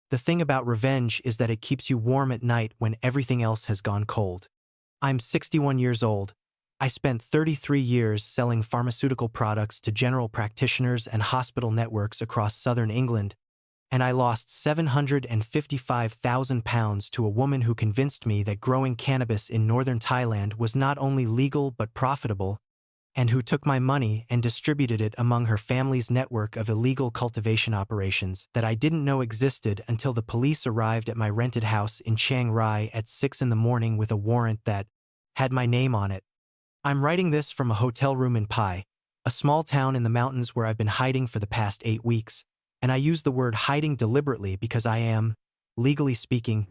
The thing about revenge is that it keeps you warm at night when everything else has gone cold. I'm 61 years old. I spent 33 years selling pharmaceutical products to general practitioners and hospital networks across southern England, and I lost £755,000 to a woman who convinced me that growing cannabis in northern Thailand was not only legal but profitable, and who took my money and distributed it among her family's network of illegal cultivation operations that I didn't know existed until the police arrived at my rented house in Chiang Rai at 6 in the morning with a warrant that had my name on it. I'm writing this from a hotel room in Pai, a small town in the mountains where I've been hiding for the past 8 weeks, and I use the word hiding deliberately because I am, legally speaking,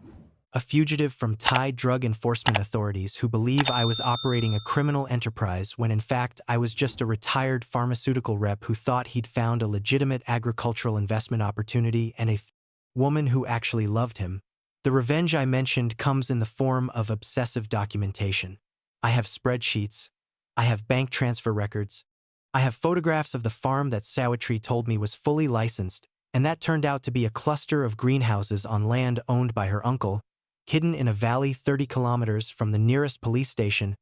a fugitive from Thai drug enforcement authorities who believe I was operating a criminal enterprise when in fact I was just a retired pharmaceutical rep who thought he'd found a legitimate agricultural investment opportunity and a woman who actually loved him. The revenge I mentioned comes in the form of obsessive documentation. I have spreadsheets. I have bank transfer records. I have photographs of the farm that Sawittree told me was fully licensed, and that turned out to be a cluster of greenhouses on land owned by her uncle, hidden in a valley 30 kilometers from the nearest police station,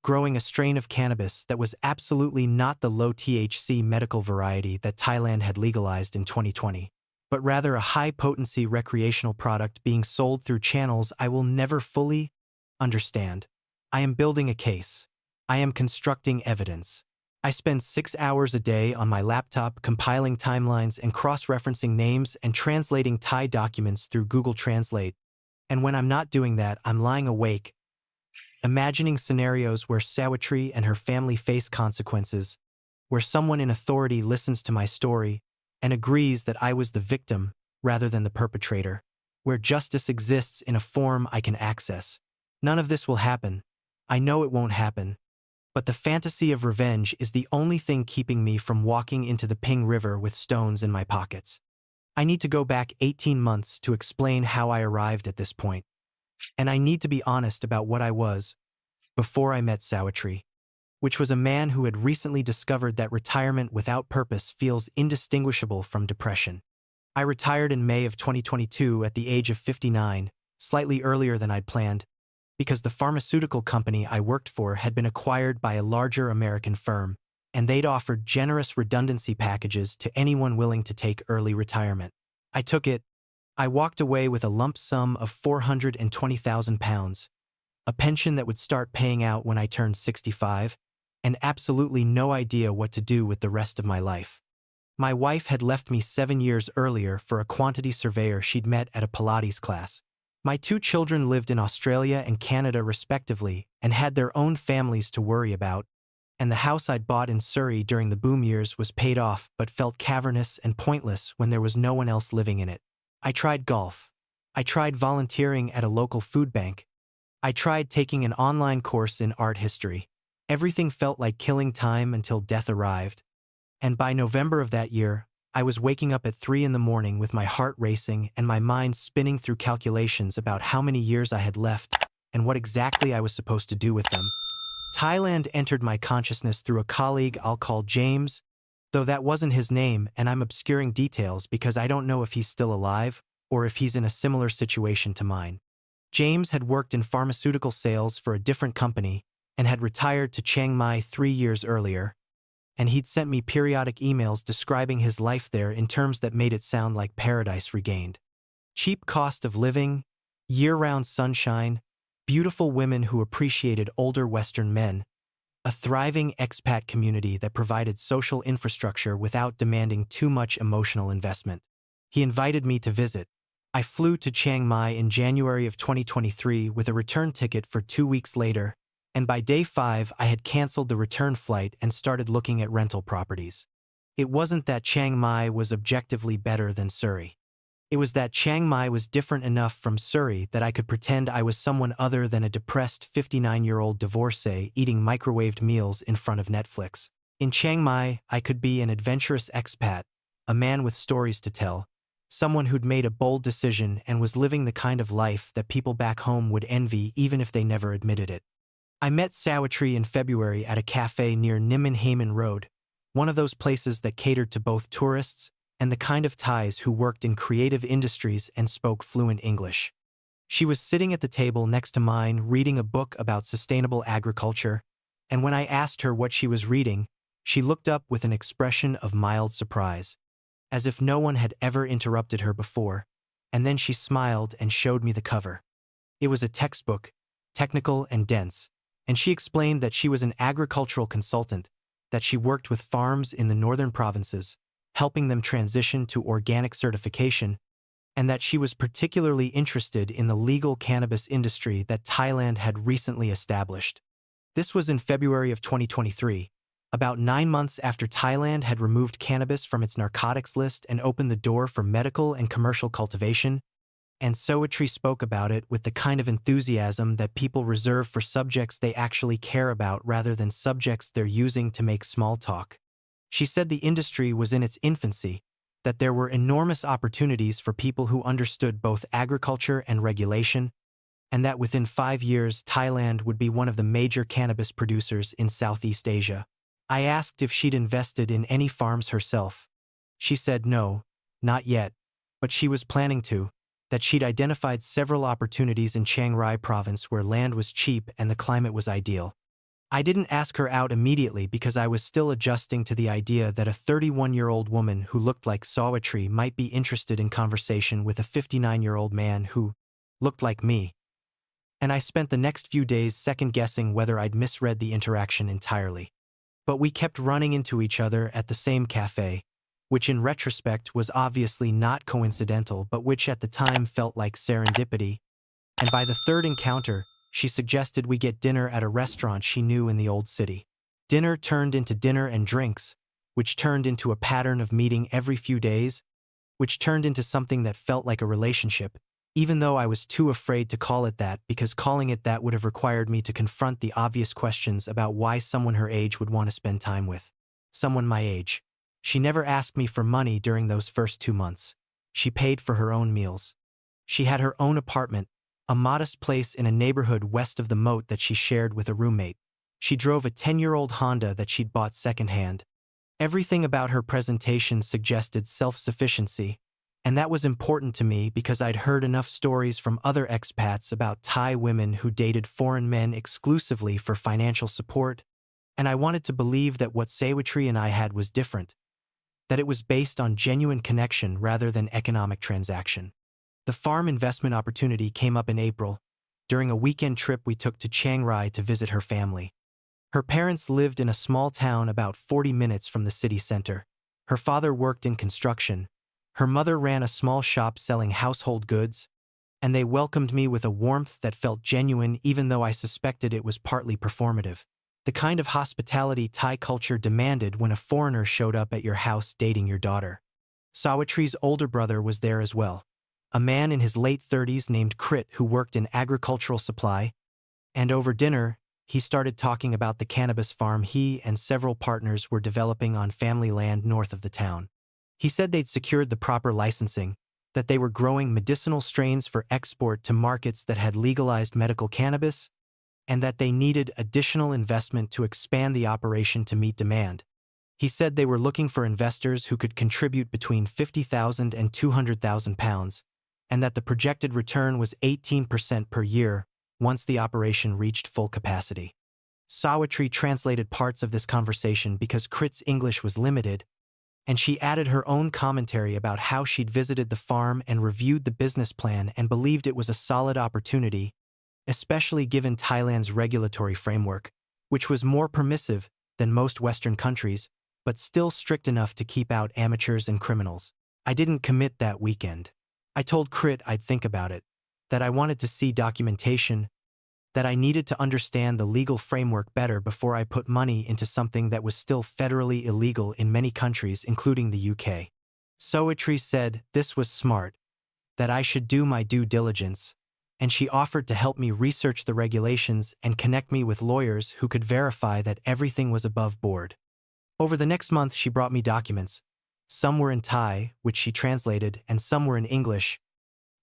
growing a strain of cannabis that was absolutely not the low-THC medical variety that Thailand had legalized in 2020, but rather a high-potency recreational product being sold through channels I will never fully understand. I am building a case. I am constructing evidence. I spend 6 hours a day on my laptop compiling timelines and cross-referencing names and translating Thai documents through Google Translate. And when I'm not doing that, I'm lying awake, imagining scenarios where Sawittree and her family face consequences, where someone in authority listens to my story and agrees that I was the victim rather than the perpetrator, where justice exists in a form I can access. None of this will happen. I know it won't happen. But the fantasy of revenge is the only thing keeping me from walking into the Ping River with stones in my pockets. I need to go back 18 months to explain how I arrived at this point. And I need to be honest about what I was before I met Sawittree, which was a man who had recently discovered that retirement without purpose feels indistinguishable from depression. I retired in May of 2022 at the age of 59, slightly earlier than I'd planned, because the pharmaceutical company I worked for had been acquired by a larger American firm, and they'd offered generous redundancy packages to anyone willing to take early retirement. I took it. I walked away with a lump sum of £420,000, a pension that would start paying out when I turned 65, and absolutely no idea what to do with the rest of my life. My wife had left me 7 years earlier for a quantity surveyor she'd met at a Pilates class. My 2 children lived in Australia and Canada respectively and had their own families to worry about, and the house I'd bought in Surrey during the boom years was paid off but felt cavernous and pointless when there was no one else living in it. I tried golf. I tried volunteering at a local food bank. I tried taking an online course in art history. Everything felt like killing time until death arrived. And by November of that year, I was waking up at 3 in the morning with my heart racing and my mind spinning through calculations about how many years I had left and what exactly I was supposed to do with them. Thailand entered my consciousness through a colleague I'll call James, though that wasn't his name and I'm obscuring details because I don't know if he's still alive or if he's in a similar situation to mine. James had worked in pharmaceutical sales for a different company and had retired to Chiang Mai 3 years earlier, and he'd sent me periodic emails describing his life there in terms that made it sound like paradise regained. Cheap cost of living, year-round sunshine, beautiful women who appreciated older Western men, a thriving expat community that provided social infrastructure without demanding too much emotional investment. He invited me to visit. I flew to Chiang Mai in January of 2023 with a return ticket for 2 weeks later, and by day 5 I had canceled the return flight and started looking at rental properties. It wasn't that Chiang Mai was objectively better than Surrey. It was that Chiang Mai was different enough from Surrey that I could pretend I was someone other than a depressed 59-year-old divorcee eating microwaved meals in front of Netflix. In Chiang Mai, I could be an adventurous expat, a man with stories to tell, someone who'd made a bold decision and was living the kind of life that people back home would envy even if they never admitted it. I met Sawittree in February at a cafe near Nimin Hayman Road, one of those places that catered to both tourists and the kind of Thais who worked in creative industries and spoke fluent English. She was sitting at the table next to mine reading a book about sustainable agriculture, and when I asked her what she was reading, she looked up with an expression of mild surprise, as if no one had ever interrupted her before, and then she smiled and showed me the cover. It was a textbook, technical and dense, and she explained that she was an agricultural consultant, that she worked with farms in the northern provinces, helping them transition to organic certification, and that she was particularly interested in the legal cannabis industry that Thailand had recently established. This was in February of 2023, about 9 months after Thailand had removed cannabis from its narcotics list and opened the door for medical and commercial cultivation, and Sawittree spoke about it with the kind of enthusiasm that people reserve for subjects they actually care about rather than subjects they're using to make small talk. She said the industry was in its infancy, that there were enormous opportunities for people who understood both agriculture and regulation, and that within 5 years Thailand would be one of the major cannabis producers in Southeast Asia. I asked if she'd invested in any farms herself. She said no, not yet, but she was planning to, that she'd identified several opportunities in Chiang Rai province where land was cheap and the climate was ideal. I didn't ask her out immediately because I was still adjusting to the idea that a 31-year-old woman who looked like Sawittree might be interested in conversation with a 59-year-old man who looked like me. And I spent the next few days second-guessing whether I'd misread the interaction entirely. But we kept running into each other at the same cafe, which in retrospect was obviously not coincidental but which at the time felt like serendipity, and by the third encounter, she suggested we get dinner at a restaurant she knew in the old city. Dinner turned into dinner and drinks, which turned into a pattern of meeting every few days, which turned into something that felt like a relationship, even though I was too afraid to call it that because calling it that would have required me to confront the obvious questions about why someone her age would want to spend time with someone my age. She never asked me for money during those first 2 months. She paid for her own meals. She had her own apartment, a modest place in a neighborhood west of the moat that she shared with a roommate. She drove a 10-year-old Honda that she'd bought secondhand. Everything about her presentation suggested self-sufficiency, and that was important to me because I'd heard enough stories from other expats about Thai women who dated foreign men exclusively for financial support, and I wanted to believe that what Sawittree and I had was different, that it was based on genuine connection rather than economic transaction. The farm investment opportunity came up in April, during a weekend trip we took to Chiang Rai to visit her family. Her parents lived in a small town about 40 minutes from the city center. Her father worked in construction. Her mother ran a small shop selling household goods, and they welcomed me with a warmth that felt genuine even though I suspected it was partly performative. The kind of hospitality Thai culture demanded when a foreigner showed up at your house dating your daughter. Sawitree's older brother was there as well, a man in his late 30s named Krit who worked in agricultural supply, and over dinner, he started talking about the cannabis farm he and several partners were developing on family land north of the town. He said they'd secured the proper licensing, that they were growing medicinal strains for export to markets that had legalized medical cannabis, and that they needed additional investment to expand the operation to meet demand. He said they were looking for investors who could contribute between £50,000 and £200,000, and that the projected return was 18% per year once the operation reached full capacity. Sawittree translated parts of this conversation because Krit's English was limited, and she added her own commentary about how she'd visited the farm and reviewed the business plan and believed it was a solid opportunity, especially given Thailand's regulatory framework, which was more permissive than most Western countries, but still strict enough to keep out amateurs and criminals. I didn't commit that weekend. I told Krit I'd think about it, that I wanted to see documentation, that I needed to understand the legal framework better before I put money into something that was still federally illegal in many countries, including the UK. Sawittree said this was smart, that I should do my due diligence, and she offered to help me research the regulations and connect me with lawyers who could verify that everything was above board. Over the next month, she brought me documents. Some were in Thai, which she translated, and some were in English,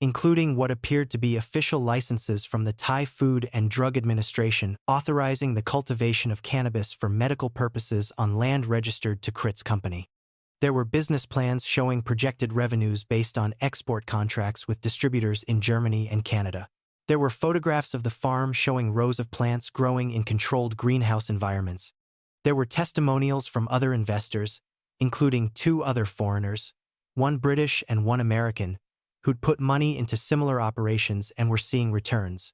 including what appeared to be official licenses from the Thai Food and Drug Administration authorizing the cultivation of cannabis for medical purposes on land registered to Krit's company. There were business plans showing projected revenues based on export contracts with distributors in Germany and Canada. There were photographs of the farm showing rows of plants growing in controlled greenhouse environments. There were testimonials from other investors, including 2 other foreigners, one British and one American, who'd put money into similar operations and were seeing returns.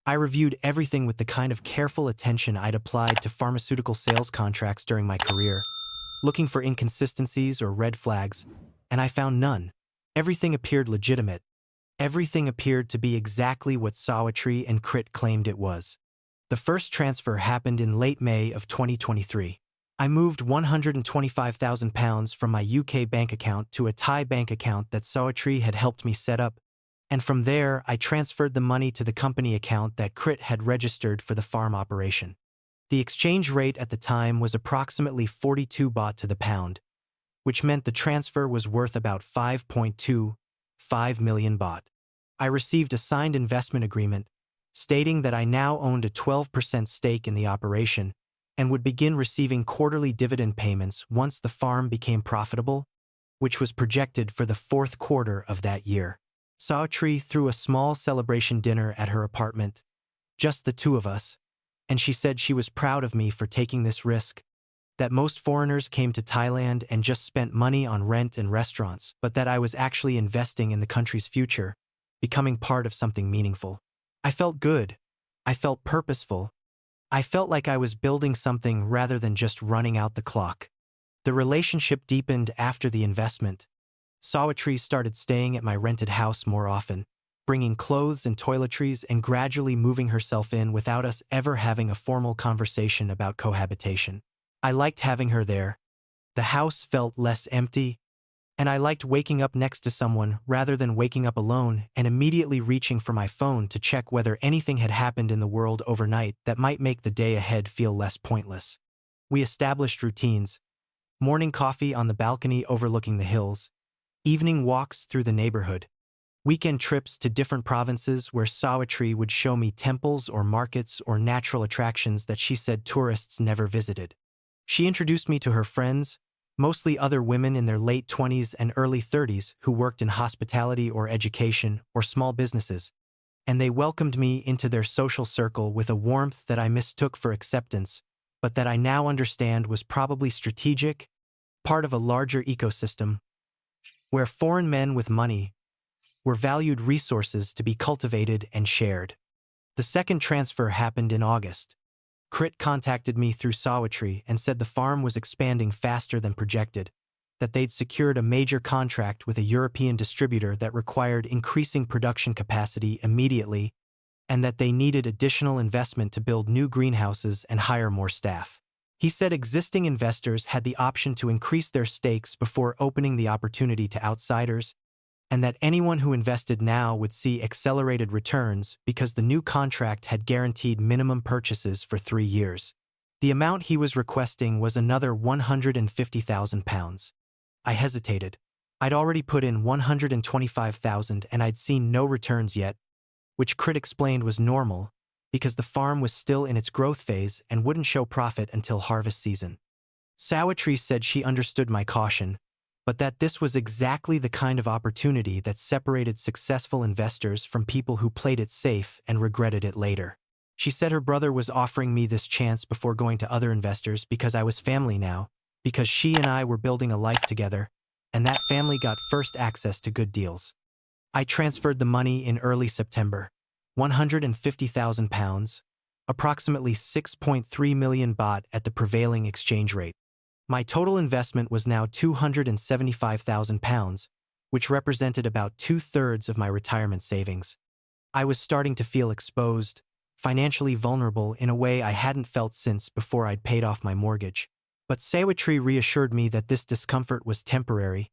I reviewed everything with the kind of careful attention I'd applied to pharmaceutical sales contracts during my career, looking for inconsistencies or red flags, and I found none. Everything appeared legitimate. Everything appeared to be exactly what Sawittree and Crit claimed it was. The first transfer happened in late May of 2023. I moved £125,000 from my UK bank account to a Thai bank account that Sawittree had helped me set up, and from there I transferred the money to the company account that Crit had registered for the farm operation. The exchange rate at the time was approximately 42 baht to the pound, which meant the transfer was worth about 5.25 million baht. I received a signed investment agreement stating that I now owned a 12% stake in the operation and would begin receiving quarterly dividend payments once the farm became profitable, which was projected for the 4th quarter of that year. Sawittree threw a small celebration dinner at her apartment, just the 2 of us, and she said she was proud of me for taking this risk, that most foreigners came to Thailand and just spent money on rent and restaurants, but that I was actually investing in the country's future, becoming part of something meaningful. I felt good. I felt purposeful. I felt like I was building something rather than just running out the clock. The relationship deepened after the investment. Sawittree started staying at my rented house more often, bringing clothes and toiletries and gradually moving herself in without us ever having a formal conversation about cohabitation. I liked having her there. The house felt less empty, and I liked waking up next to someone rather than waking up alone and immediately reaching for my phone to check whether anything had happened in the world overnight that might make the day ahead feel less pointless. We established routines: morning coffee on the balcony overlooking the hills, evening walks through the neighborhood, weekend trips to different provinces where Sawittree would show me temples or markets or natural attractions that she said tourists never visited. She introduced me to her friends, mostly other women in their late 20s and early 30s who worked in hospitality or education or small businesses, and they welcomed me into their social circle with a warmth that I mistook for acceptance, but that I now understand was probably strategic, part of a larger ecosystem, where foreign men with money were valued resources to be cultivated and shared. The second transfer happened in August. Crit contacted me through Sawittree and said the farm was expanding faster than projected, that they'd secured a major contract with a European distributor that required increasing production capacity immediately, and that they needed additional investment to build new greenhouses and hire more staff. He said existing investors had the option to increase their stakes before opening the opportunity to outsiders, and that anyone who invested now would see accelerated returns because the new contract had guaranteed minimum purchases for 3 years. The amount he was requesting was another £150,000. I hesitated. I'd already put in $125,000 and I'd seen no returns yet, which Crit explained was normal because the farm was still in its growth phase and wouldn't show profit until harvest season. Sawittree said she understood my caution, but that this was exactly the kind of opportunity that separated successful investors from people who played it safe and regretted it later. She said her brother was offering me this chance before going to other investors because I was family now, because she and I were building a life together, and that family got first access to good deals. I transferred the money in early September, £150,000, approximately 6.3 million baht at the prevailing exchange rate. My total investment was now £275,000, which represented about 2/3 of my retirement savings. I was starting to feel exposed, financially vulnerable in a way I hadn't felt since before I'd paid off my mortgage. But Sawittree reassured me that this discomfort was temporary,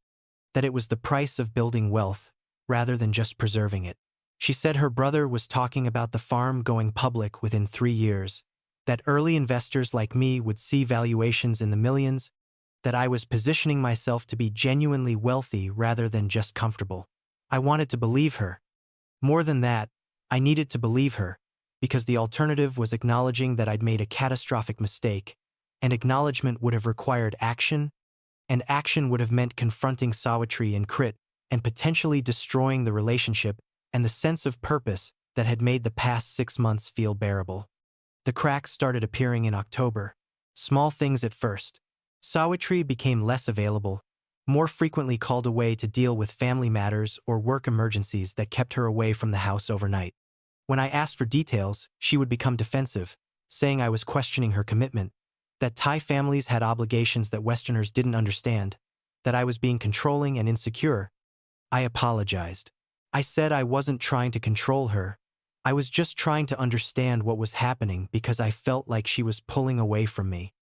that it was the price of building wealth, rather than just preserving it. She said her brother was talking about the farm going public within 3 years, that early investors like me would see valuations in the millions, that I was positioning myself to be genuinely wealthy rather than just comfortable. I wanted to believe her. More than that, I needed to believe her, because the alternative was acknowledging that I'd made a catastrophic mistake, and acknowledgement would have required action, and action would have meant confronting Sawittree and Crit and potentially destroying the relationship and the sense of purpose that had made the past 6 months feel bearable. The cracks started appearing in October. Small things at first. Sawittree became less available, more frequently called away to deal with family matters or work emergencies that kept her away from the house overnight. When I asked for details, she would become defensive, saying I was questioning her commitment, that Thai families had obligations that Westerners didn't understand, that I was being controlling and insecure. I apologized. I said I wasn't trying to control her. I was just trying to understand what was happening because I felt like she was pulling away from me.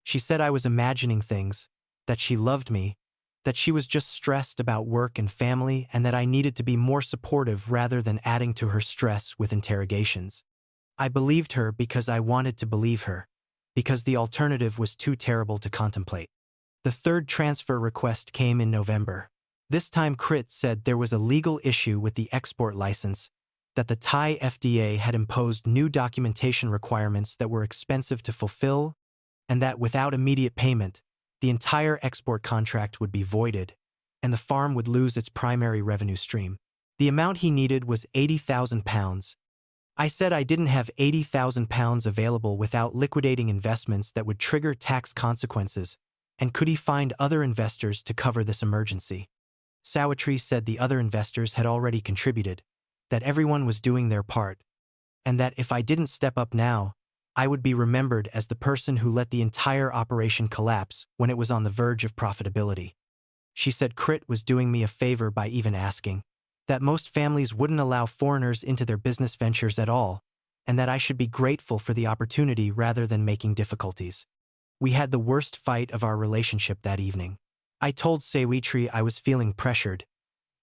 She said I was imagining things, that she loved me, that she was just stressed about work and family, and that I needed to be more supportive rather than adding to her stress with interrogations. I believed her because I wanted to believe her, because the alternative was too terrible to contemplate. The third transfer request came in November. This time Crit said there was a legal issue with the export license, that the Thai FDA had imposed new documentation requirements that were expensive to fulfill, and that without immediate payment, the entire export contract would be voided, and the farm would lose its primary revenue stream. The amount he needed was £80,000. I said I didn't have £80,000 available without liquidating investments that would trigger tax consequences, and could he find other investors to cover this emergency? Sawittree said the other investors had already contributed, that everyone was doing their part, and that if I didn't step up now, I would be remembered as the person who let the entire operation collapse when it was on the verge of profitability. She said Crit was doing me a favor by even asking, that most families wouldn't allow foreigners into their business ventures at all, and that I should be grateful for the opportunity rather than making difficulties. We had the worst fight of our relationship that evening. I told Sawittree I was feeling pressured,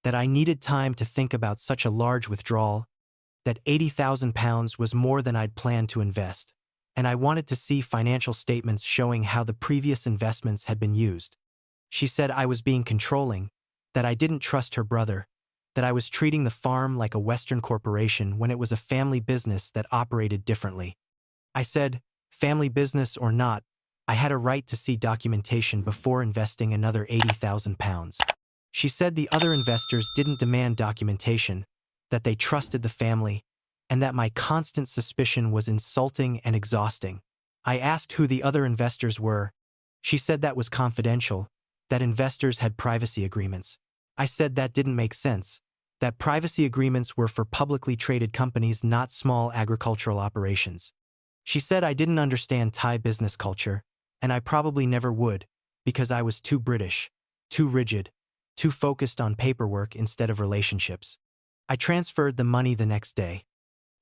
that I needed time to think about such a large withdrawal, that £80,000 was more than I'd planned to invest, and I wanted to see financial statements showing how the previous investments had been used. She said I was being controlling, that I didn't trust her brother, that I was treating the farm like a Western corporation when it was a family business that operated differently. I said, family business or not, I had a right to see documentation before investing another £80,000. She said the other investors didn't demand documentation, that they trusted the family, and that my constant suspicion was insulting and exhausting. I asked who the other investors were. She said that was confidential, that investors had privacy agreements. I said that didn't make sense, that privacy agreements were for publicly traded companies, not small agricultural operations. She said I didn't understand Thai business culture, and I probably never would, because I was too British, too rigid, too focused on paperwork instead of relationships. I transferred the money the next day.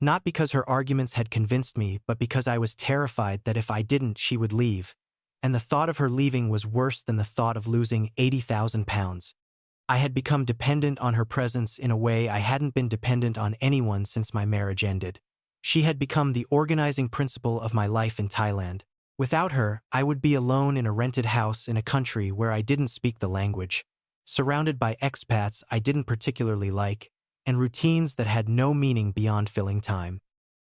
Not because her arguments had convinced me, but because I was terrified that if I didn't, she would leave, and the thought of her leaving was worse than the thought of losing £80,000. I had become dependent on her presence in a way I hadn't been dependent on anyone since my marriage ended. She had become the organizing principle of my life in Thailand. Without her, I would be alone in a rented house in a country where I didn't speak the language, surrounded by expats I didn't particularly like, and routines that had no meaning beyond filling time.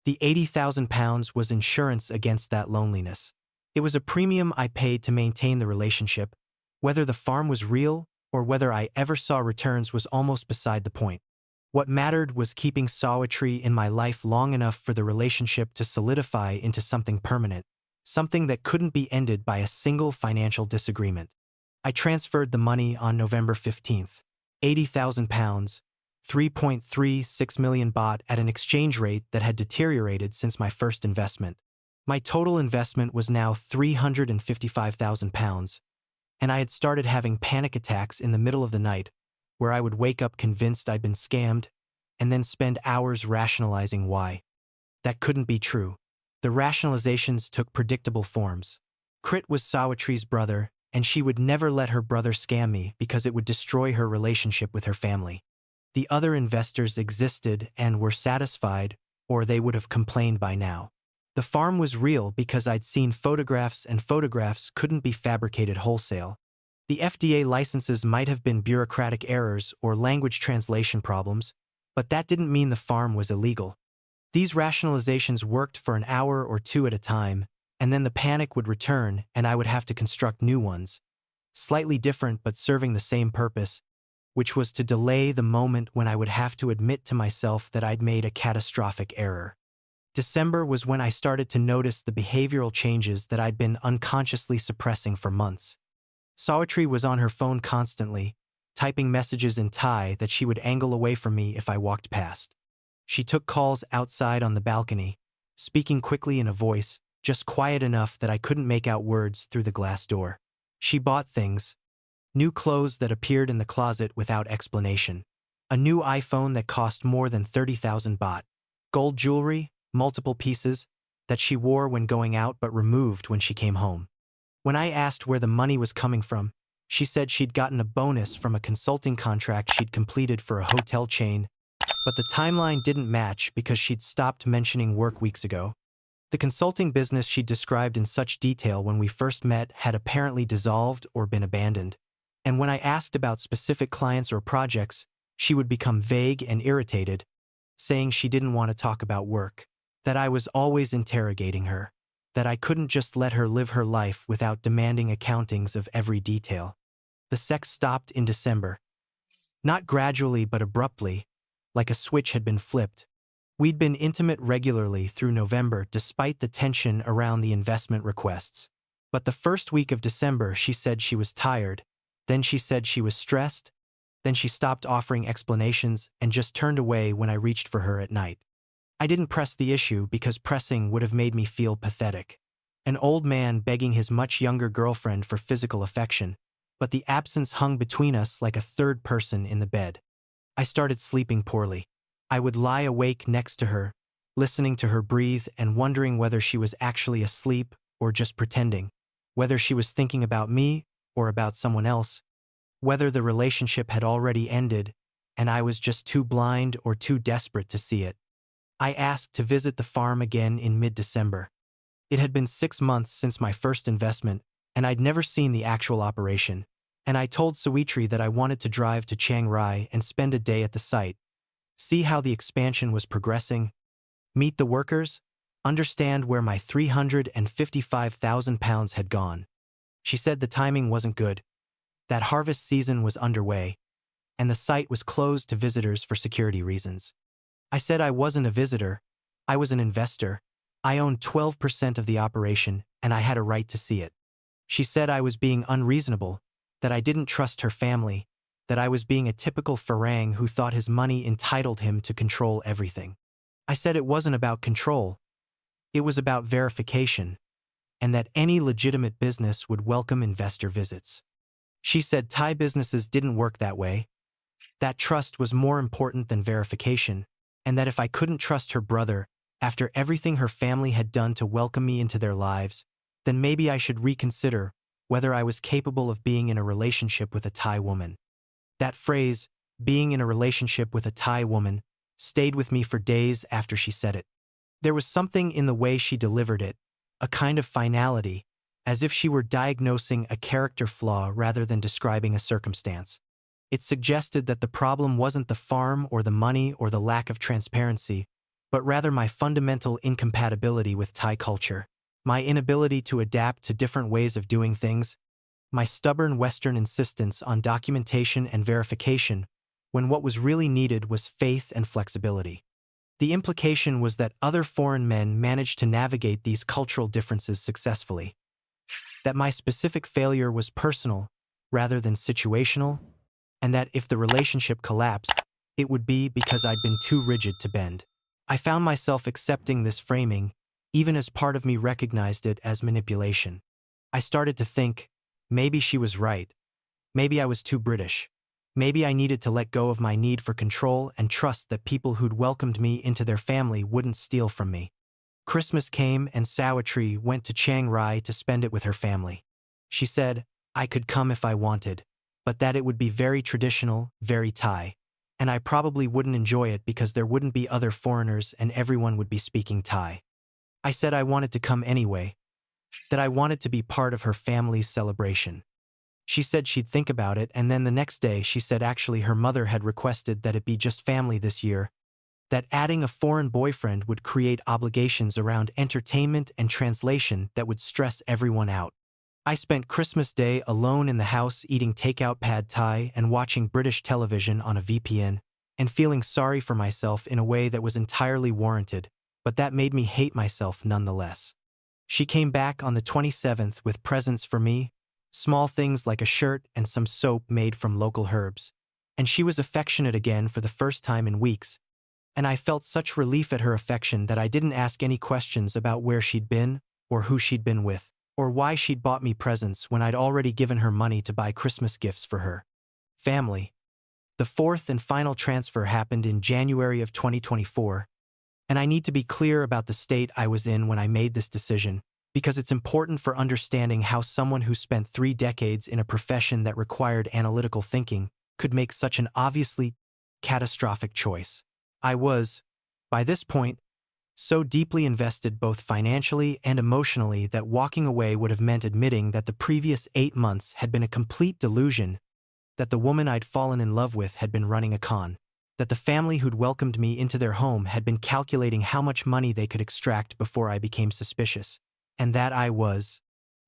The £80,000 was insurance against that loneliness. It was a premium I paid to maintain the relationship. Whether the farm was real or whether I ever saw returns was almost beside the point. What mattered was keeping Sawittree in my life long enough for the relationship to solidify into something permanent, something that couldn't be ended by a single financial disagreement. I transferred the money on November 15th, £80,000, 3.36 million baht at an exchange rate that had deteriorated since my first investment. My total investment was now £355,000, and I had started having panic attacks in the middle of the night, where I would wake up convinced I'd been scammed, and then spend hours rationalizing why. That couldn't be true. The rationalizations took predictable forms. Crit was Sawitree's brother, and she would never let her brother scam me because it would destroy her relationship with her family. The other investors existed and were satisfied, or they would have complained by now. The farm was real because I'd seen photographs, and photographs couldn't be fabricated wholesale. The FDA licenses might have been bureaucratic errors or language translation problems, but that didn't mean the farm was illegal. These rationalizations worked for an hour or two at a time, and then the panic would return and I would have to construct new ones. slightly different but serving the same purpose, which was to delay the moment when I would have to admit to myself that I'd made a catastrophic error. December was when I started to notice the behavioral changes that I'd been unconsciously suppressing for months. Sawittree was on her phone constantly, typing messages in Thai that she would angle away from me if I walked past. She took calls outside on the balcony, speaking quickly in a voice just quiet enough that I couldn't make out words through the glass door. She bought things, new clothes that appeared in the closet without explanation, a new iPhone that cost more than 30,000 baht, gold jewelry, multiple pieces, that she wore when going out but removed when she came home. When I asked where the money was coming from, she said she'd gotten a bonus from a consulting contract she'd completed for a hotel chain, but the timeline didn't match because she'd stopped mentioning work weeks ago. The consulting business she'd described in such detail when we first met had apparently dissolved or been abandoned, and when I asked about specific clients or projects, she would become vague and irritated, saying she didn't want to talk about work, that I was always interrogating her, that I couldn't just let her live her life without demanding accountings of every detail. The sex stopped in December. Not gradually but abruptly, like a switch had been flipped. We'd been intimate regularly through November despite the tension around the investment requests. But the first week of December she said she was tired, then she said she was stressed, then she stopped offering explanations and just turned away when I reached for her at night. I didn't press the issue because pressing would have made me feel pathetic. An old man begging his much younger girlfriend for physical affection, but the absence hung between us like a third person in the bed. I started sleeping poorly. I would lie awake next to her, listening to her breathe and wondering whether she was actually asleep or just pretending, whether she was thinking about me or about someone else, whether the relationship had already ended and I was just too blind or too desperate to see it. I asked to visit the farm again in mid-December. It had been 6 months since my first investment, and I'd never seen the actual operation, and I told Sawittree that I wanted to drive to Chiang Rai and spend a day at the site, see how the expansion was progressing, meet the workers, understand where my 355,000 pounds had gone. She said the timing wasn't good, that harvest season was underway, and the site was closed to visitors for security reasons. I said I wasn't a visitor, I was an investor. I owned 12% of the operation, and I had a right to see it. She said I was being unreasonable, that I didn't trust her family, that I was being a typical Farang who thought his money entitled him to control everything. I said it wasn't about control, it was about verification, and that any legitimate business would welcome investor visits. She said Thai businesses didn't work that way, that trust was more important than verification, and that if I couldn't trust her brother, after everything her family had done to welcome me into their lives, then maybe I should reconsider whether I was capable of being in a relationship with a Thai woman. That phrase, being in a relationship with a Thai woman, stayed with me for days after she said it. There was something in the way she delivered it, a kind of finality, as if she were diagnosing a character flaw rather than describing a circumstance. It suggested that the problem wasn't the farm or the money or the lack of transparency, but rather my fundamental incompatibility with Thai culture, my inability to adapt to different ways of doing things, my stubborn Western insistence on documentation and verification when what was really needed was faith and flexibility. The implication was that other foreign men managed to navigate these cultural differences successfully, that my specific failure was personal rather than situational, and that if the relationship collapsed, it would be because I'd been too rigid to bend. I found myself accepting this framing, even as part of me recognized it as manipulation. I started to think, maybe she was right. Maybe I was too British. Maybe I needed to let go of my need for control and trust that people who'd welcomed me into their family wouldn't steal from me. Christmas came and Sawittree went to Chiang Rai to spend it with her family. She said I could come if I wanted, but that it would be very traditional, very Thai, and I probably wouldn't enjoy it because there wouldn't be other foreigners and everyone would be speaking Thai. I said I wanted to come anyway, that I wanted to be part of her family's celebration. She said she'd think about it, and then the next day she said actually her mother had requested that it be just family this year, that adding a foreign boyfriend would create obligations around entertainment and translation that would stress everyone out. I spent Christmas Day alone in the house eating takeout pad thai and watching British television on a VPN, and feeling sorry for myself in a way that was entirely warranted, but that made me hate myself nonetheless. She came back on the 27th with presents for me, small things like a shirt and some soap made from local herbs, and she was affectionate again for the first time in weeks, and I felt such relief at her affection that I didn't ask any questions about where she'd been, or who she'd been with, or why she'd bought me presents when I'd already given her money to buy Christmas gifts for her family. The fourth and final transfer happened in January of 2024, and I need to be clear about the state I was in when I made this decision, because it's important for understanding how someone who spent 3 decades in a profession that required analytical thinking could make such an obviously catastrophic choice. I was, by this point, so deeply invested both financially and emotionally that walking away would have meant admitting that the previous 8 months had been a complete delusion, that the woman I'd fallen in love with had been running a con, that the family who'd welcomed me into their home had been calculating how much money they could extract before I became suspicious, and that I was,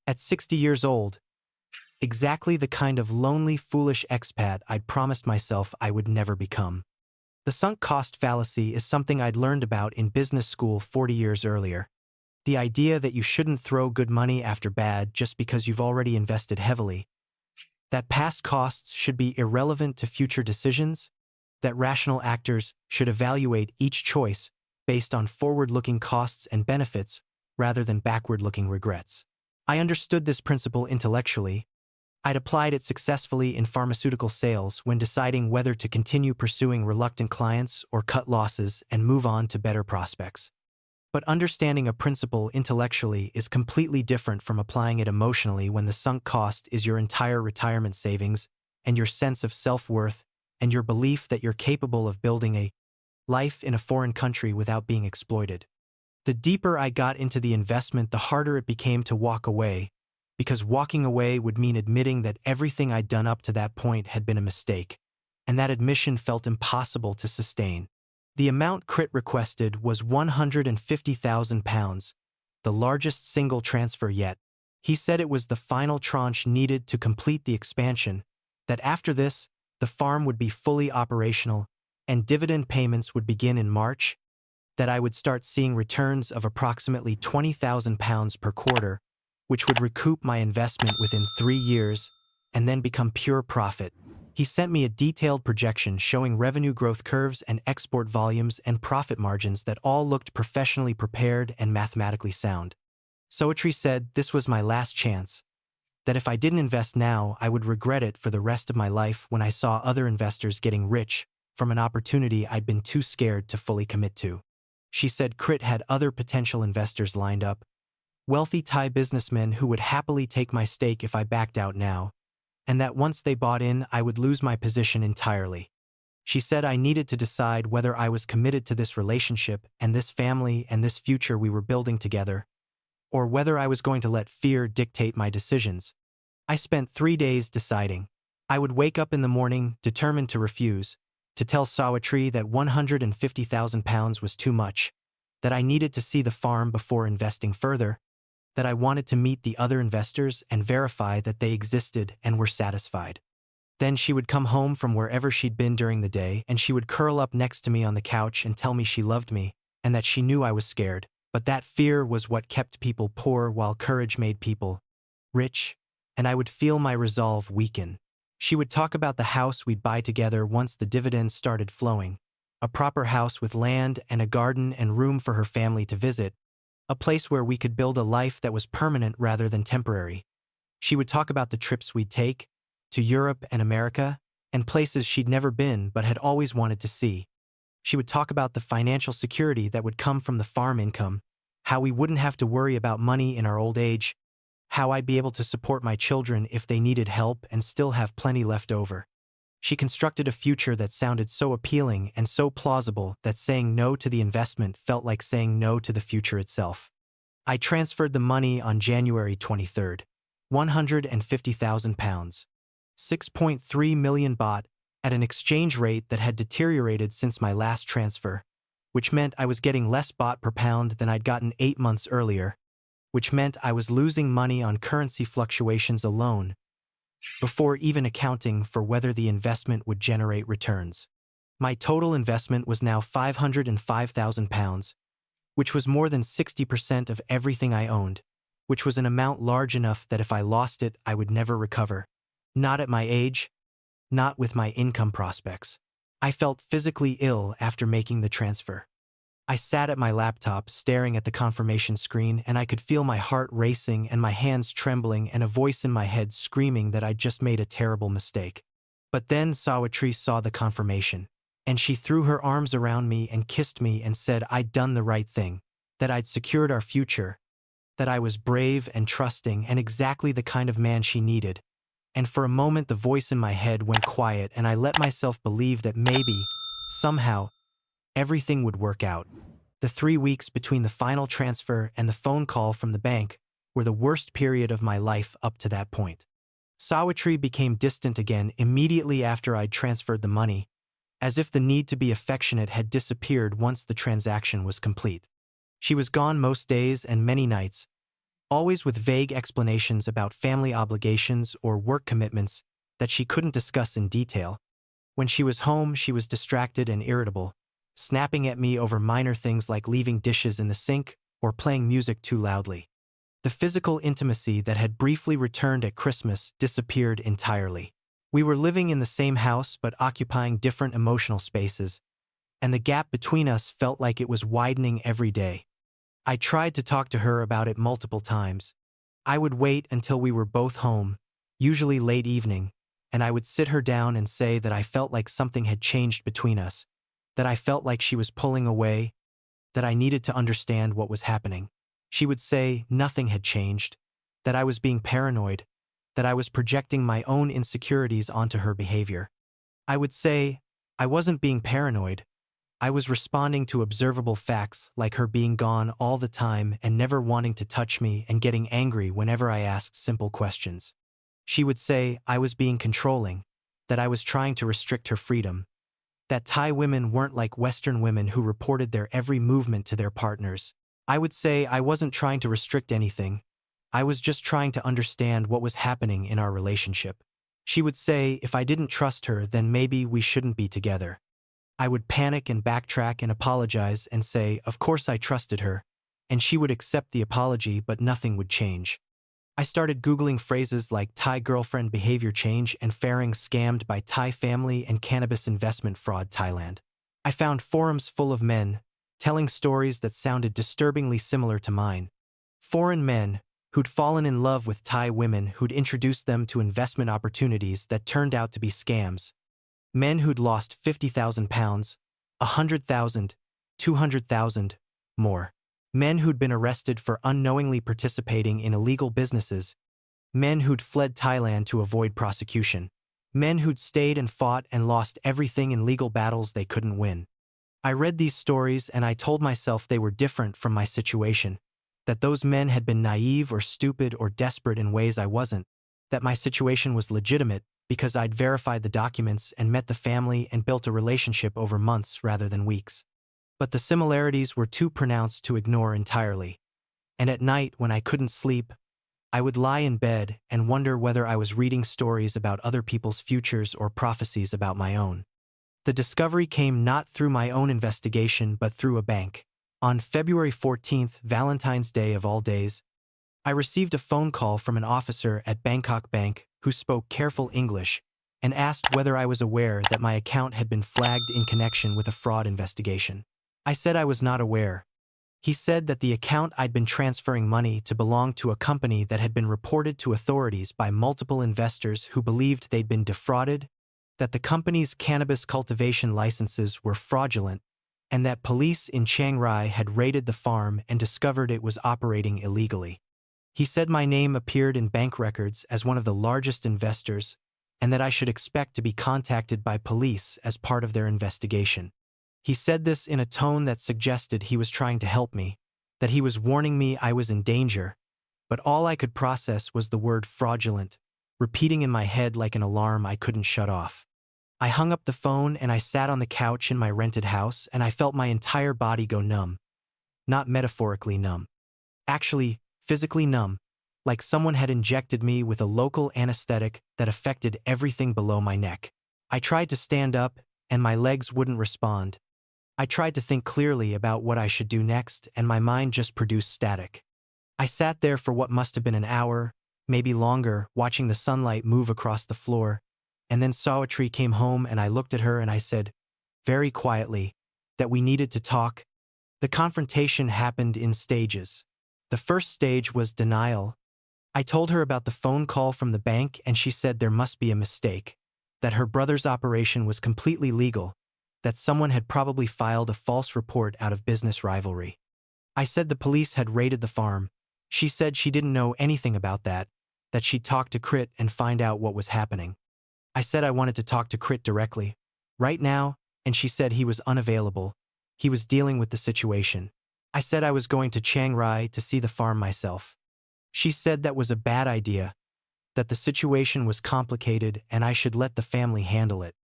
at 60 years old, exactly the kind of lonely, foolish expat I'd promised myself I would never become. The sunk cost fallacy is something I'd learned about in business school 40 years earlier. The idea that you shouldn't throw good money after bad just because you've already invested heavily, that past costs should be irrelevant to future decisions, that rational actors should evaluate each choice based on forward-looking costs and benefits rather than backward-looking regrets. I understood this principle intellectually. I'd applied it successfully in pharmaceutical sales when deciding whether to continue pursuing reluctant clients or cut losses and move on to better prospects. But understanding a principle intellectually is completely different from applying it emotionally when the sunk cost is your entire retirement savings and your sense of self-worth and your belief that you're capable of building a life in a foreign country without being exploited. The deeper I got into the investment, the harder it became to walk away, because walking away would mean admitting that everything I'd done up to that point had been a mistake, and that admission felt impossible to sustain. The amount Crit requested was £150,000, the largest single transfer yet. He said it was the final tranche needed to complete the expansion, that after this, the farm would be fully operational, and dividend payments would begin in March, that I would start seeing returns of approximately £20,000 per quarter, which would recoup my investment within 3 years, and then become pure profit. He sent me a detailed projection showing revenue growth curves and export volumes and profit margins that all looked professionally prepared and mathematically sound. Sawittree said this was my last chance, that if I didn't invest now, I would regret it for the rest of my life when I saw other investors getting rich from an opportunity I'd been too scared to fully commit to. She said Crit had other potential investors lined up, wealthy Thai businessmen who would happily take my stake if I backed out now, and that once they bought in, I would lose my position entirely. She said I needed to decide whether I was committed to this relationship and this family and this future we were building together, or whether I was going to let fear dictate my decisions. I spent 3 days deciding. I would wake up in the morning, determined to refuse, to tell Sawittree that £150,000 was too much, that I needed to see the farm before investing further, that I wanted to meet the other investors and verify that they existed and were satisfied. Then she would come home from wherever she'd been during the day and she would curl up next to me on the couch and tell me she loved me and that she knew I was scared, but that fear was what kept people poor while courage made people rich, and I would feel my resolve weaken. She would talk about the house we'd buy together once the dividends started flowing, a proper house with land and a garden and room for her family to visit, a place where we could build a life that was permanent rather than temporary. She would talk about the trips we'd take, to Europe and America, and places she'd never been but had always wanted to see. She would talk about the financial security that would come from the farm income, how we wouldn't have to worry about money in our old age, how I'd be able to support my children if they needed help and still have plenty left over. She constructed a future that sounded so appealing and so plausible that saying no to the investment felt like saying no to the future itself. I transferred the money on January 23rd, £150,000, 6.3 million baht, at an exchange rate that had deteriorated since my last transfer, which meant I was getting less baht per pound than I'd gotten 8 months earlier. which meant I was losing money on currency fluctuations alone, before even accounting for whether the investment would generate returns. My total investment was now £505,000, which was more than 60% of everything I owned, which was an amount large enough that if I lost it, I would never recover. Not at my age, not with my income prospects. I felt physically ill after making the transfer. I sat at my laptop staring at the confirmation screen, and I could feel my heart racing and my hands trembling and a voice in my head screaming that I'd just made a terrible mistake. But then Sawittree saw the confirmation, and she threw her arms around me and kissed me and said I'd done the right thing, that I'd secured our future, that I was brave and trusting and exactly the kind of man she needed. And for a moment the voice in my head went quiet and I let myself believe that maybe, somehow, everything would work out. The 3 weeks between the final transfer and the phone call from the bank were the worst period of my life up to that point. Sawittree became distant again immediately after I'd transferred the money, as if the need to be affectionate had disappeared once the transaction was complete. She was gone most days and many nights, always with vague explanations about family obligations or work commitments that she couldn't discuss in detail. When she was home, she was distracted and irritable, snapping at me over minor things like leaving dishes in the sink or playing music too loudly. The physical intimacy that had briefly returned at Christmas disappeared entirely. We were living in the same house but occupying different emotional spaces, and the gap between us felt like it was widening every day. I tried to talk to her about it multiple times. I would wait until we were both home, usually late evening, and I would sit her down and say that I felt like something had changed between us, that I felt like she was pulling away, that I needed to understand what was happening. She would say nothing had changed, that I was being paranoid, that I was projecting my own insecurities onto her behavior. I would say I wasn't being paranoid. I was responding to observable facts like her being gone all the time and never wanting to touch me and getting angry whenever I asked simple questions. She would say I was being controlling, that I was trying to restrict her freedom, that Thai women weren't like Western women who reported their every movement to their partners. I would say I wasn't trying to restrict anything. I was just trying to understand what was happening in our relationship. She would say if I didn't trust her, then maybe we shouldn't be together. I would panic and backtrack and apologize and say, of course I trusted her, and she would accept the apology, but nothing would change. I started Googling phrases like Thai girlfriend behavior change and Faring scammed by Thai family and cannabis investment fraud Thailand. I found forums full of men telling stories that sounded disturbingly similar to mine. Foreign men who'd fallen in love with Thai women who'd introduced them to investment opportunities that turned out to be scams. Men who'd lost £50,000, £100,000, £200,000, more. Men who'd been arrested for unknowingly participating in illegal businesses. Men who'd fled Thailand to avoid prosecution. Men who'd stayed and fought and lost everything in legal battles they couldn't win. I read these stories and I told myself they were different from my situation, that those men had been naive or stupid or desperate in ways I wasn't, that my situation was legitimate because I'd verified the documents and met the family and built a relationship over months rather than weeks. But the similarities were too pronounced to ignore entirely, and at night when I couldn't sleep, I would lie in bed and wonder whether I was reading stories about other people's futures or prophecies about my own. The discovery came not through my own investigation but through a bank. On February 14th, Valentine's Day of all days, I received a phone call from an officer at Bangkok Bank who spoke careful English and asked whether I was aware that my account had been flagged in connection with a fraud investigation. I said I was not aware. He said that the account I'd been transferring money to belonged to a company that had been reported to authorities by multiple investors who believed they'd been defrauded, that the company's cannabis cultivation licenses were fraudulent, and that police in Chiang Rai had raided the farm and discovered it was operating illegally. He said my name appeared in bank records as one of the largest investors and that I should expect to be contacted by police as part of their investigation. He said this in a tone that suggested he was trying to help me, that he was warning me I was in danger, but all I could process was the word fraudulent, repeating in my head like an alarm I couldn't shut off. I hung up the phone and I sat on the couch in my rented house and I felt my entire body go numb. Not metaphorically numb. Actually, physically numb, like someone had injected me with a local anesthetic that affected everything below my neck. I tried to stand up, and my legs wouldn't respond. I tried to think clearly about what I should do next, and my mind just produced static. I sat there for what must have been an hour, maybe longer, watching the sunlight move across the floor, and then Sawittree came home and I looked at her and I said, very quietly, that we needed to talk. The confrontation happened in stages. The first stage was denial. I told her about the phone call from the bank and she said there must be a mistake, that her brother's operation was completely legal, that someone had probably filed a false report out of business rivalry. I said the police had raided the farm. She said she didn't know anything about that she'd talk to Crit and find out what was happening. I said I wanted to talk to Crit directly, right now, and she said he was unavailable. He was dealing with the situation. I said I was going to Chiang Rai to see the farm myself. She said that was a bad idea, that the situation was complicated and I should let the family handle it.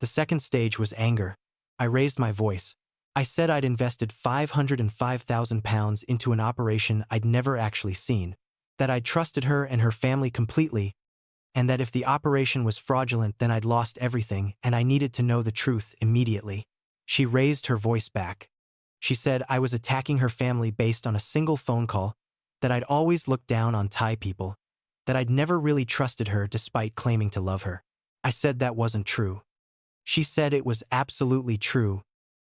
The second stage was anger. I raised my voice. I said I'd invested £505,000 into an operation I'd never actually seen, that I'd trusted her and her family completely, and that if the operation was fraudulent then I'd lost everything and I needed to know the truth immediately. She raised her voice back. She said I was attacking her family based on a single phone call, that I'd always looked down on Thai people, that I'd never really trusted her despite claiming to love her. I said that wasn't true. She said it was absolutely true,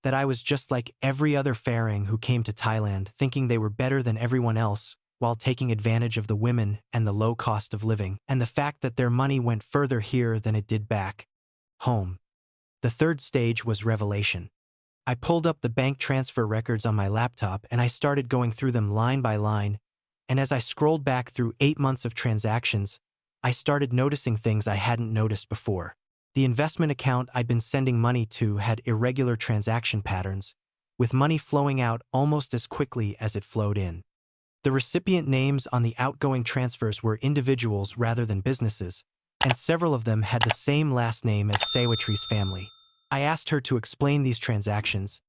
that I was just like every other Farang who came to Thailand thinking they were better than everyone else, while taking advantage of the women and the low cost of living, and the fact that their money went further here than it did back home. The third stage was revelation. I pulled up the bank transfer records on my laptop and I started going through them line by line, and as I scrolled back through 8 months of transactions, I started noticing things I hadn't noticed before. The investment account I'd been sending money to had irregular transaction patterns, with money flowing out almost as quickly as it flowed in. The recipient names on the outgoing transfers were individuals rather than businesses, and several of them had the same last name as Sawittree's family. I asked her to explain these transactions.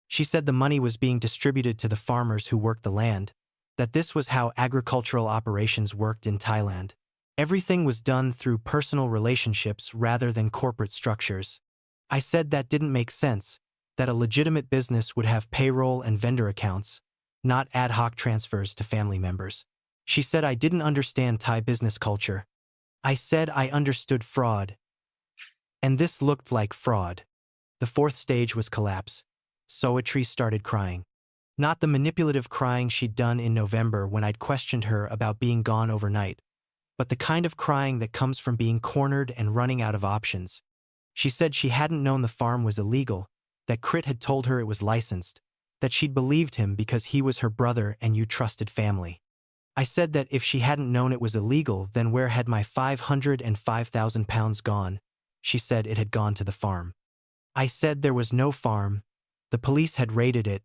She said the money was being distributed to the farmers who worked the land, that this was how agricultural operations worked in Thailand. Everything was done through personal relationships rather than corporate structures. I said that didn't make sense, that a legitimate business would have payroll and vendor accounts, not ad hoc transfers to family members. She said I didn't understand Thai business culture. I said I understood fraud. And this looked like fraud. The fourth stage was collapse. Sawittree started crying. Not the manipulative crying she'd done in November when I'd questioned her about being gone overnight, but the kind of crying that comes from being cornered and running out of options. She said she hadn't known the farm was illegal, that Crit had told her it was licensed, that she'd believed him because he was her brother and you trusted family. I said that if she hadn't known it was illegal, then where had my £505,000 gone? She said it had gone to the farm. I said there was no farm. The police had raided it.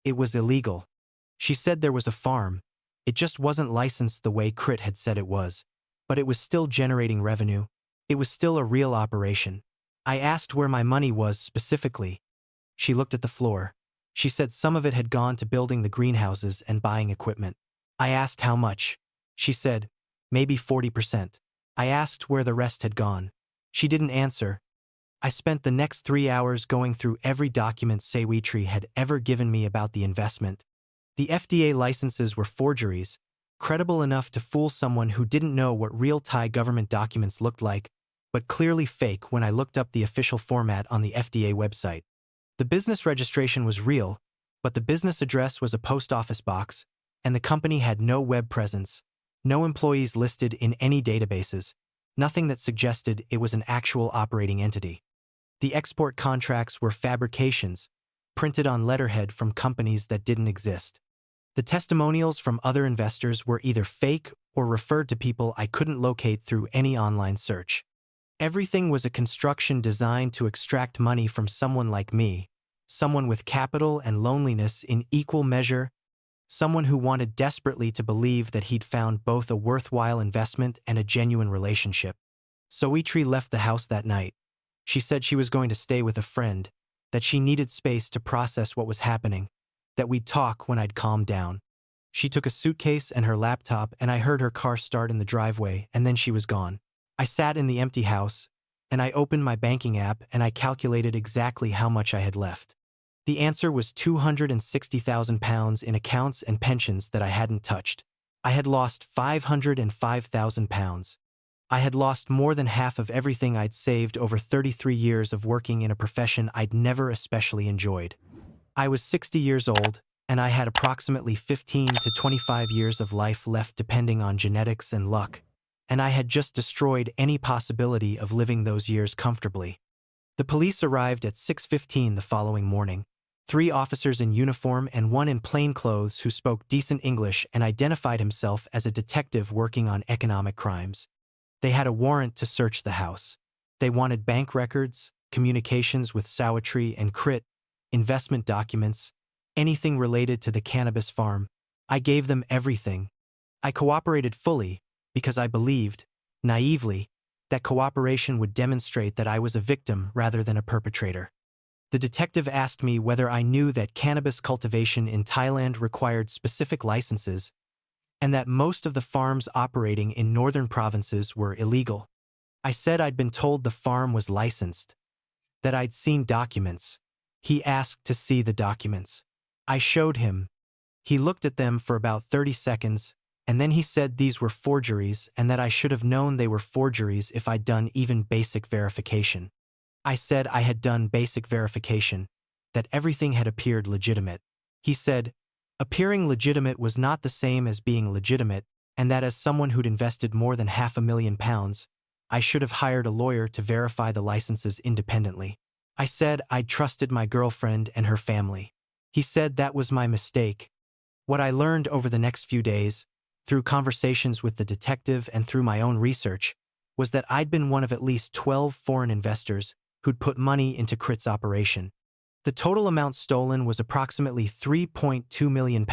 It was illegal. She said there was a farm. It just wasn't licensed the way Crit had said it was, but it was still generating revenue. It was still a real operation. I asked where my money was specifically. She looked at the floor. She said some of it had gone to building the greenhouses and buying equipment. I asked how much. She said, maybe 40%. I asked where the rest had gone. She didn't answer. I spent the next 3 hours going through every document Sawittree had ever given me about the investment. The FDA licenses were forgeries, credible enough to fool someone who didn't know what real Thai government documents looked like, but clearly fake when I looked up the official format on the FDA website. The business registration was real, but the business address was a post office box, and the company had no web presence, no employees listed in any databases, nothing that suggested it was an actual operating entity. The export contracts were fabrications, printed on letterhead from companies that didn't exist. The testimonials from other investors were either fake or referred to people I couldn't locate through any online search. Everything was a construction designed to extract money from someone like me, someone with capital and loneliness in equal measure, someone who wanted desperately to believe that he'd found both a worthwhile investment and a genuine relationship. Sawittree left the house that night. She said she was going to stay with a friend, that she needed space to process what was happening, that we'd talk when I'd calmed down. She took a suitcase and her laptop, and I heard her car start in the driveway, and then she was gone. I sat in the empty house, and I opened my banking app, and I calculated exactly how much I had left. The answer was £260,000 in accounts and pensions that I hadn't touched. I had lost £505,000. I had lost more than half of everything I'd saved over 33 years of working in a profession I'd never especially enjoyed. I was 60 years old, and I had approximately 15 to 25 years of life left depending on genetics and luck, and I had just destroyed any possibility of living those years comfortably. The police arrived at 6:15 the following morning. 3 officers in uniform and 1 in plain clothes who spoke decent English and identified himself as a detective working on economic crimes. They had a warrant to search the house. They wanted bank records, communications with Sawittree and Crit, investment documents, anything related to the cannabis farm. I gave them everything. I cooperated fully because I believed, naively, that cooperation would demonstrate that I was a victim rather than a perpetrator. The detective asked me whether I knew that cannabis cultivation in Thailand required specific licenses and that most of the farms operating in northern provinces were illegal. I said I'd been told the farm was licensed, that I'd seen documents. He asked to see the documents. I showed him. He looked at them for about 30 seconds, and then he said these were forgeries and that I should have known they were forgeries if I'd done even basic verification. I said I had done basic verification, that everything had appeared legitimate. He said, appearing legitimate was not the same as being legitimate, and that as someone who'd invested more than £500,000, I should have hired a lawyer to verify the licenses independently. I said I'd trusted my girlfriend and her family. He said that was my mistake. What I learned over the next few days, through conversations with the detective and through my own research, was that I'd been one of at least 12 foreign investors who'd put money into Crit's operation. The total amount stolen was approximately £3.2 million,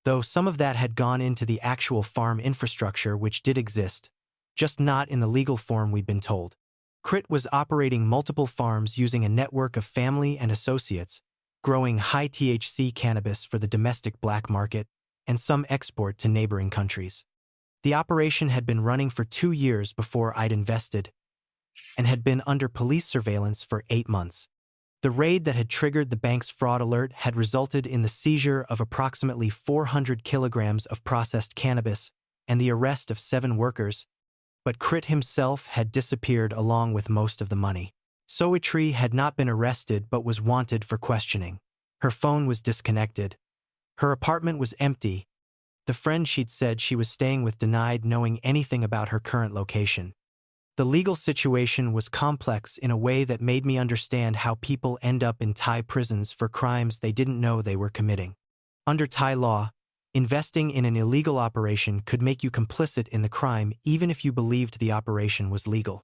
though some of that had gone into the actual farm infrastructure which did exist, just not in the legal form we'd been told. Crit was operating multiple farms using a network of family and associates, growing high-THC cannabis for the domestic black market and some export to neighboring countries. The operation had been running for 2 years before I'd invested and had been under police surveillance for 8 months. The raid that had triggered the bank's fraud alert had resulted in the seizure of approximately 400 kilograms of processed cannabis and the arrest of 7 workers, but Crit himself had disappeared along with most of the money. Sawittree had not been arrested but was wanted for questioning. Her phone was disconnected. Her apartment was empty. The friend she'd said she was staying with denied knowing anything about her current location. The legal situation was complex in a way that made me understand how people end up in Thai prisons for crimes they didn't know they were committing. Under Thai law, investing in an illegal operation could make you complicit in the crime even if you believed the operation was legal.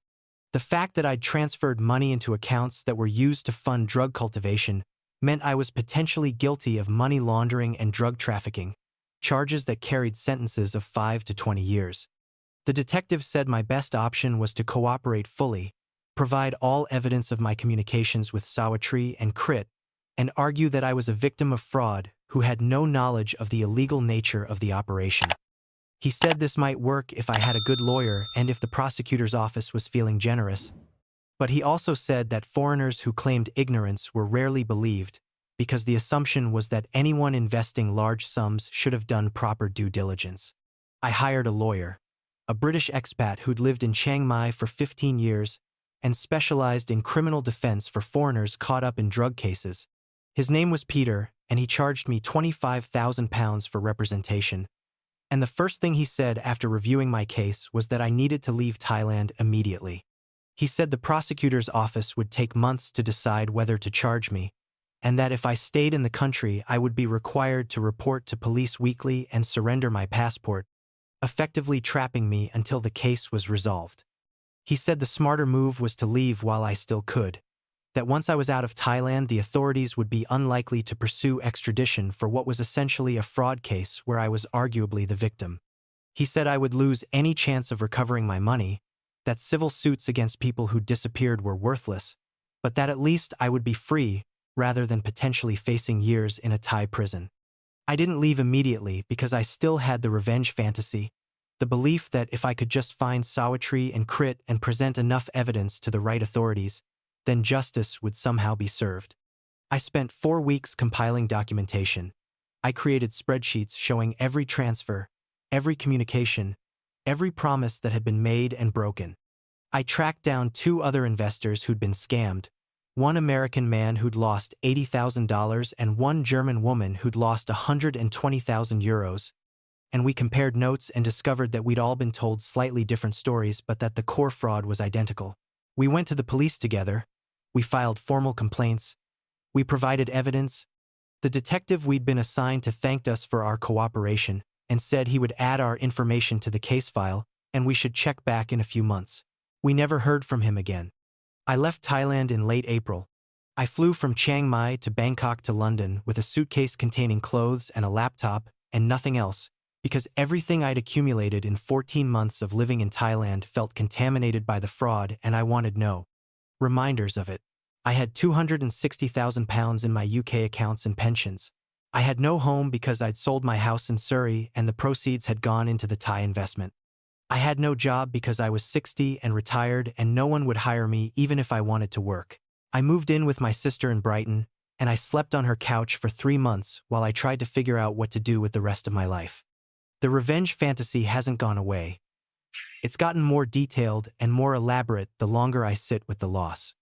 The fact that I'd transferred money into accounts that were used to fund drug cultivation meant I was potentially guilty of money laundering and drug trafficking, charges that carried sentences of 5 to 20 years. The detective said my best option was to cooperate fully, provide all evidence of my communications with Sawittree and Crit, and argue that I was a victim of fraud who had no knowledge of the illegal nature of the operation. He said this might work if I had a good lawyer and if the prosecutor's office was feeling generous, but he also said that foreigners who claimed ignorance were rarely believed because the assumption was that anyone investing large sums should have done proper due diligence. I hired a lawyer, a British expat who'd lived in Chiang Mai for 15 years and specialized in criminal defense for foreigners caught up in drug cases. His name was Peter, and he charged me £25,000 for representation. And the first thing he said after reviewing my case was that I needed to leave Thailand immediately. He said the prosecutor's office would take months to decide whether to charge me, and that if I stayed in the country I would be required to report to police weekly and surrender my passport, effectively trapping me until the case was resolved. He said the smarter move was to leave while I still could, that once I was out of Thailand the authorities would be unlikely to pursue extradition for what was essentially a fraud case where I was arguably the victim. He said I would lose any chance of recovering my money, that civil suits against people who disappeared were worthless, but that at least I would be free rather than potentially facing years in a Thai prison. I didn't leave immediately because I still had the revenge fantasy, the belief that if I could just find Sawittree and Crit and present enough evidence to the right authorities, then justice would somehow be served. I spent 4 weeks compiling documentation. I created spreadsheets showing every transfer, every communication, every promise that had been made and broken. I tracked down 2 other investors who'd been scammed, one American man who'd lost $80,000 and one German woman who'd lost €120,000, and we compared notes and discovered that we'd all been told slightly different stories but that the core fraud was identical. We went to the police together. We filed formal complaints. We provided evidence. The detective we'd been assigned to thanked us for our cooperation and said he would add our information to the case file and we should check back in a few months. We never heard from him again. I left Thailand in late April. I flew from Chiang Mai to Bangkok to London with a suitcase containing clothes and a laptop and nothing else, because everything I'd accumulated in 14 months of living in Thailand felt contaminated by the fraud and I wanted no reminders of it. I had £260,000 in my UK accounts and pensions. I had no home because I'd sold my house in Surrey and the proceeds had gone into the Thai investment. I had no job because I was 60 and retired and no one would hire me even if I wanted to work. I moved in with my sister in Brighton and I slept on her couch for 3 months while I tried to figure out what to do with the rest of my life. The revenge fantasy hasn't gone away. It's gotten more detailed and more elaborate the longer I sit with the loss.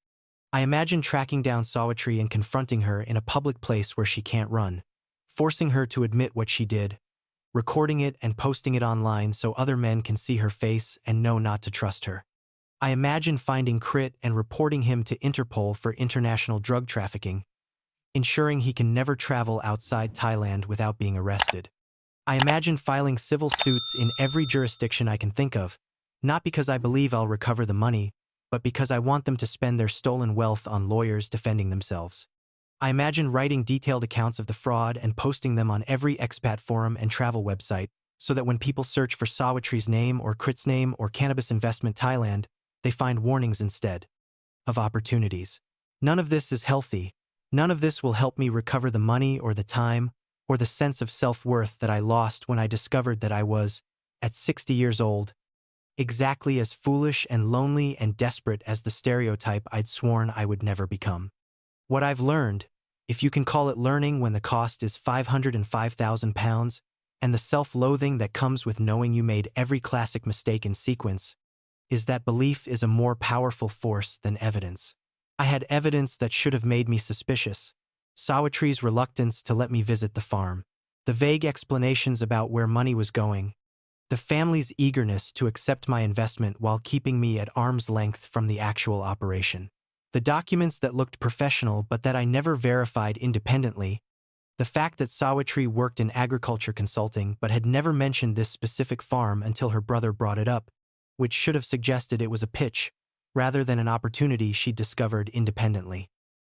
I imagine tracking down Sawittree and confronting her in a public place where she can't run, forcing her to admit what she did, recording it and posting it online so other men can see her face and know not to trust her. I imagine finding Crit and reporting him to Interpol for international drug trafficking, ensuring he can never travel outside Thailand without being arrested. I imagine filing civil suits in every jurisdiction I can think of, not because I believe I'll recover the money, but because I want them to spend their stolen wealth on lawyers defending themselves. I imagine writing detailed accounts of the fraud and posting them on every expat forum and travel website so that when people search for Sawittree's name or Crit's name or Cannabis Investment Thailand, they find warnings instead of opportunities. None of this is healthy. None of this will help me recover the money or the time or the sense of self-worth that I lost when I discovered that I was, at 60 years old, exactly as foolish and lonely and desperate as the stereotype I'd sworn I would never become. What I've learned, if you can call it learning when the cost is £505,000, and the self-loathing that comes with knowing you made every classic mistake in sequence, is that belief is a more powerful force than evidence. I had evidence that should have made me suspicious. Sawittree's reluctance to let me visit the farm, the vague explanations about where money was going, the family's eagerness to accept my investment while keeping me at arm's length from the actual operation. The documents that looked professional but that I never verified independently, the fact that Sawittree worked in agriculture consulting but had never mentioned this specific farm until her brother brought it up, which should have suggested it was a pitch, rather than an opportunity she'd discovered independently.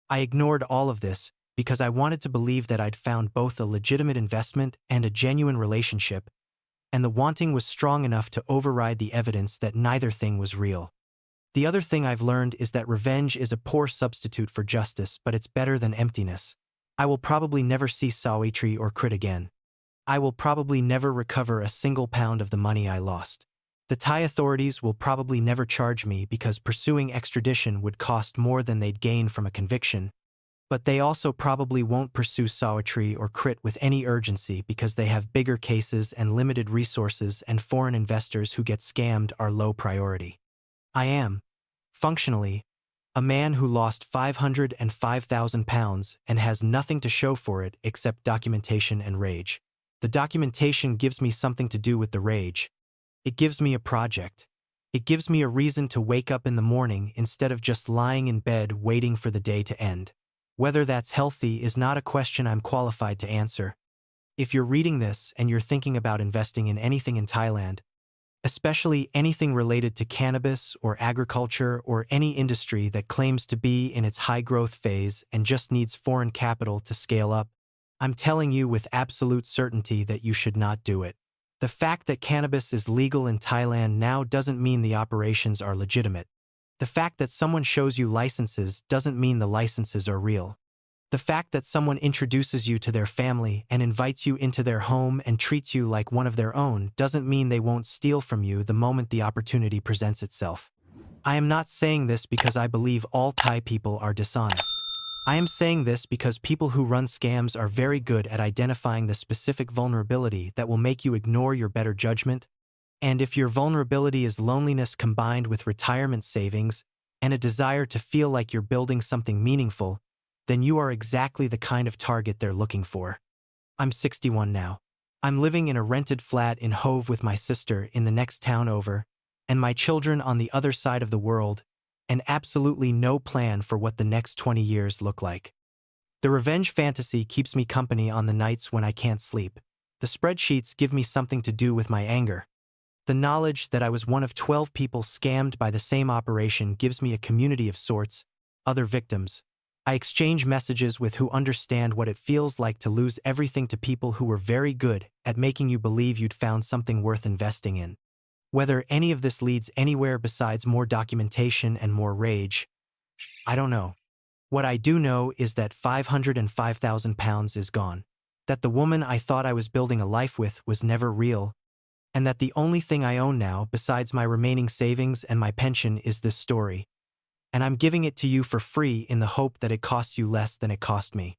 I ignored all of this because I wanted to believe that I'd found both a legitimate investment and a genuine relationship, and the wanting was strong enough to override the evidence that neither thing was real. The other thing I've learned is that revenge is a poor substitute for justice, but it's better than emptiness. I will probably never see Sawittree or Crit again. I will probably never recover a single pound of the money I lost. The Thai authorities will probably never charge me because pursuing extradition would cost more than they'd gain from a conviction, but they also probably won't pursue Sawittree or Crit with any urgency because they have bigger cases and limited resources and foreign investors who get scammed are low priority. I am, functionally, a man who lost £505,000 and has nothing to show for it except documentation and rage. The documentation gives me something to do with the rage. It gives me a project. It gives me a reason to wake up in the morning instead of just lying in bed waiting for the day to end. Whether that's healthy is not a question I'm qualified to answer. If you're reading this and you're thinking about investing in anything in Thailand, especially anything related to cannabis or agriculture or any industry that claims to be in its high-growth phase and just needs foreign capital to scale up, I'm telling you with absolute certainty that you should not do it. The fact that cannabis is legal in Thailand now doesn't mean the operations are legitimate. The fact that someone shows you licenses doesn't mean the licenses are real. The fact that someone introduces you to their family and invites you into their home and treats you like one of their own doesn't mean they won't steal from you the moment the opportunity presents itself. I am not saying this because I believe all Thai people are dishonest. I am saying this because people who run scams are very good at identifying the specific vulnerability that will make you ignore your better judgment. And if your vulnerability is loneliness combined with retirement savings and a desire to feel like you're building something meaningful, then you are exactly the kind of target they're looking for. I'm 61 now. I'm living in a rented flat in Hove with my sister in the next town over, and my children on the other side of the world, and absolutely no plan for what the next 20 years look like. The revenge fantasy keeps me company on the nights when I can't sleep. The spreadsheets give me something to do with my anger. The knowledge that I was one of 12 people scammed by the same operation gives me a community of sorts, other victims. I exchange messages with who understand what it feels like to lose everything to people who were very good at making you believe you'd found something worth investing in. Whether any of this leads anywhere besides more documentation and more rage, I don't know. What I do know is that £505,000 is gone, that the woman I thought I was building a life with was never real, and that the only thing I own now besides my remaining savings and my pension is this story, and I'm giving it to you for free in the hope that it costs you less than it cost me.